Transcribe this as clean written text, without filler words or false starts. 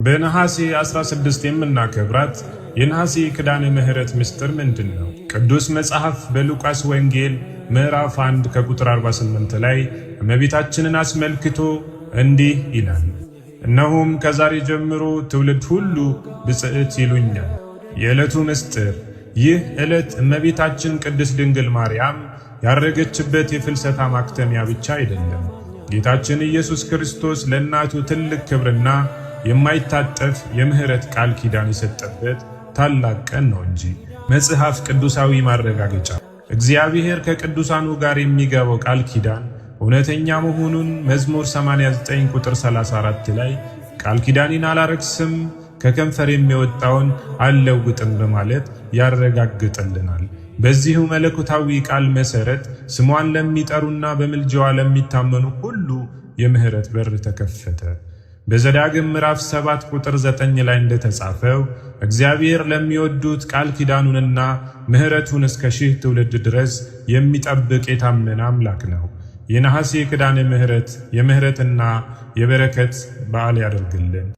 በነሐሴ 16 የምናከብራት የነሐሴ ኪዳነ ምሕረት ምስጢር ምንድነው? ቅዱስ መጽሐፍ በሉቃስ ወንጌል ምዕራፍ 1 ከቁጥር 48 ላይ እመቤታችንን አስመልክቶ እንዲህ ይላል፣ እነሆም ከዛሬ ጀምሮ ትውልድ ሁሉ ብፅዕት ይሉኛል። የዕለቱ ምስጢር ይህ ዕለት እመቤታችን ቅድስት ድንግል ማርያም ያረገችበት የፍልሰታ ማክተሚያ ብቻ አይደለም። ጌታችን ኢየሱስ ክርስቶስ ለእናቱ ትልቅ ክብርና የማይታጠፍ የምህረት ቃል ኪዳን የሰጠበት ታላቅ ቀን ነው እንጂ። መጽሐፍ ቅዱሳዊ ማረጋገጫ እግዚአብሔር ከቅዱሳኑ ጋር የሚገባው ቃል ኪዳን እውነተኛ መሆኑን መዝሙር 89 ቁጥር 34 ላይ ቃል ኪዳኔን አላረክስም ከከንፈር የሚወጣውን አልለውጥም በማለት ያረጋግጥልናል። በዚሁ መለኮታዊ ቃል መሰረት ስሟን ለሚጠሩና በምልጃዋ ለሚታመኑ ሁሉ የምህረት በር ተከፈተ። በዘዳግም ምዕራፍ 7 ቁጥር 9 ላይ እንደተጻፈው እግዚአብሔር ለሚወዱት ቃል ኪዳኑንና ምህረቱን እስከ 1000 ትውልድ ድረስ የሚጠብቅ የታመነ አምላክ ነው። የነሐሴ ኪዳነ ምሕረት የምህረትና የበረከት በዓል ያደርግልን።